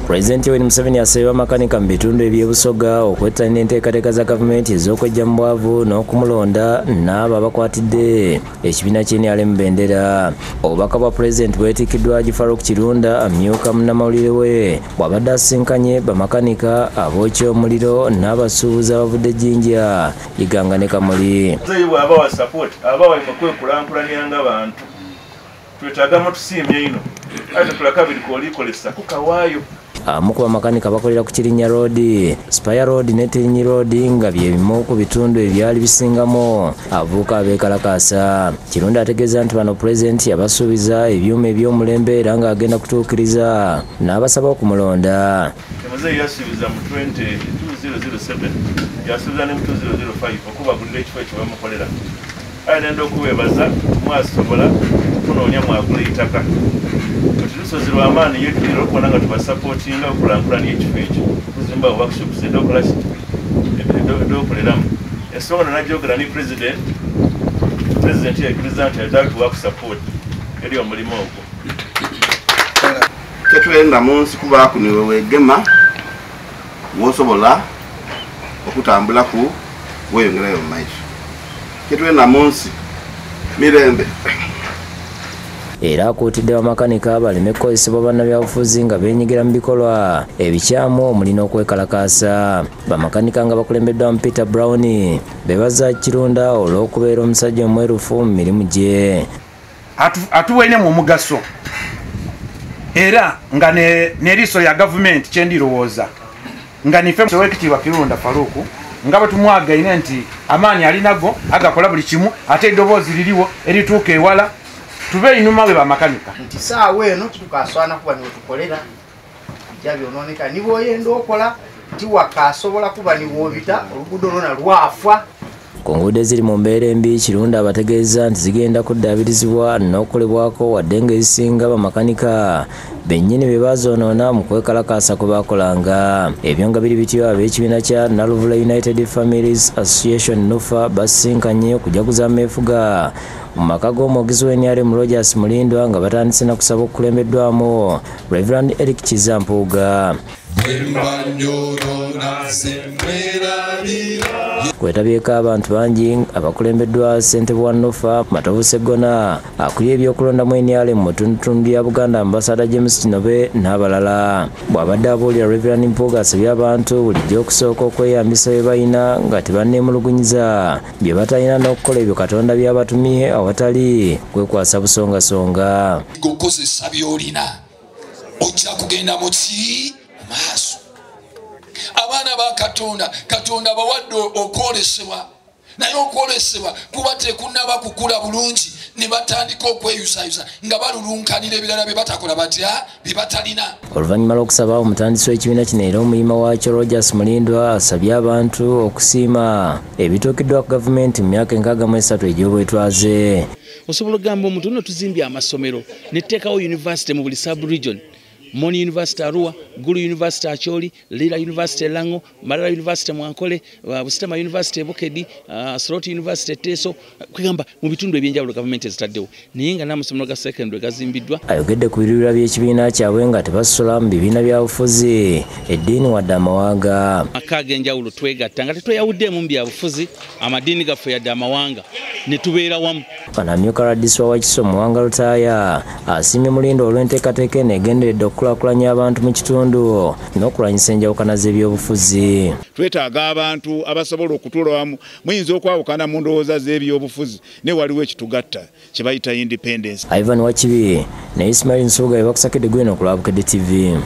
President Yoweri Museveni asaba makanika mu bitundu ebyebusoga okwettanira enteekateeka za gavumenti ez'okwejja mu bwavu n'okumulonda n'abo abakwatidde ekibiina ky'NRM Bendera. Obubaka bwa President bwetikiddwa Farouk Kirunda amyuka munnamawulire we bw'abadde asinkanye bamakanika abookya omuliro n'abasuubuzi abavudde Jinja, Iganga ne Kamuli. Abawa support abawa kwekulankulanya ng'abantu twetagamu tusiimye ino ate tulakabiri kolikolesa kukawaayo. Amu ku bamakanika bakolera ku Kirinnya Road, Spire Road ne Tirinyi Road nga bye bimu ku bitundu ebyali bisingamu avuuka abeekalakaasa. Kirunda ategeeza nti bano President yabasuubiza ebyuma eby'omulembe era ng'agenda kutuukiriza n'abasaba okumulonda. Muzeeyi yasuubiza mu 2007 yasuubiza ne mu 2005 okubagulira ekifo ekyo bamukolera. Ayenda okubeebaza mwasobola kunoonya mwagula ettaka. Lusozi lw'amaanyi yeddira okubona nga tubasapootinga okulankulanya ekifo ekyo kuzimba workshops edokoleramu. Ensonga najjogera ni President yakkiriza nti ajja kuwa support eri omulimu ogwo. Kyetwenda mu nsi kubaako niwe weegema w'osobola okutambulaku weeyongerayo mu maiso. Kyetwenda mu nsi mirembe. Era akuutidde bamakanika baleme kukozesebwa bannabyabufuzi nga beenyigira mu bikolwa ebikyamu omulina okwekalakaasa. Bamakanika nga bakulembeddwamu Peter Brown beebaza Kirunda olw'okubeera omusajja omwerufu mu mirimu gye. Atuwenyemu omugaso era nga n'eriiso lya gavumenti kye ndirowooza nga nife Oweekitiibwa Kirunda Farouk nga bwe tumwagaine nti amaanyi alinago agakola buli kimu ate eddoboozi liriwo erituuka ewala. Tube inuma we bamakanika nti saawa eno tukaswana kuba niwe tukolera bijja byonooneka niba oyenda okola nti wakasobola kuba niwoobita oluguudo lwona lwafa. Ku nguudo eziri mu mbeera embi, Kirunda abategeeza nti zigenda kuddaabirizibwa n'okukolebwako wadde ng'ezisinga bamakanika bennyini bye bazoonoona mu kwekalakaasa kwe baakolanga. Ebyo nga biri bityo ab'ekibiina kya Naluvula United Families Association NUFA basinkanye okujaguza ameefuga mu maka g'omwogezi w'NRM Rogers Mulindwa nga batandise na kusaba okukulembeddwamu Reverend Eric Kizampuuga. Kwetabyeko abantu bangi abakulembeddwa ssentebe wa NUFA Matovu Sseggona, akulira ebyokulonda mu NRM mu tundutundu ya Buganda Ambassador James Kinobe n'abalala. Bw'abadde abuulira Reverend Mpuuga asabye abantu bulijjo okusooka okweyambisa bye balina nga tebanneemulugunyiza bye batalina n'okukola ebyo Katonda by'abatumye awatali kwekwasa busongasonga. Okozesa by'olina ojja kugenda mu ki maaso. Abaana ba Katonda bawadde okwolesebwa naye okwolesebwa kuba tekunnaba kukula bulungi ne batandika okweyusayusa nga balulunkanira ebirala bye batakola batya bye batalina. Oluvannyuma lw'okusaba omutandisi w'ekibiina kino era omuyima waakyo Rogers Mulindwa asabye abantu okusiima ebituukiddwa ku gavumenti mu myaka 63 egy'obwetwaze. Osobola okugamba omuntu nno tuzimbye amasomero netteekawo university mu buli sub-region. Moni University Arua, Gulu University Acholi, Lila University Lango, Marara University Mwankole, Busitama University Bukedi, Soroti University Teso, kwegamba mu bitundu ebyenjawulo gavumenti ezitaddewo. Naye nga n'amasomero ga secondary gazimbiddwa. Ayogedde ku biruubirira by'ekibiina kyabwe nga tebasola mu bibiina byabufuzi, eddiini wadde amawanga. Amaka ag'enjawulo twegatta nga tetweyawuddemu mu byabufuzi, amadiini gaffe yadde amawanga ne tubeera wamu. Ono amyuka Ladisi wa Wakiso Muwanga Lutaaya asiimye Mulindwa olw'enteekateeka eno egenderedde okulakulanya abantu mu kitundu n'okulwanyisa enjawukana z'ebyobufuzi. Twetaaga abantu abasobola okutuula wamu. Muyinza okwawukana mu ndowooza z'ebyobufuzi ne waliwo ekitugatta kye bayita independence. Ivan Wakibi ne Ismail Nsuga bakusakidde gwino ku Lwabukedde TV.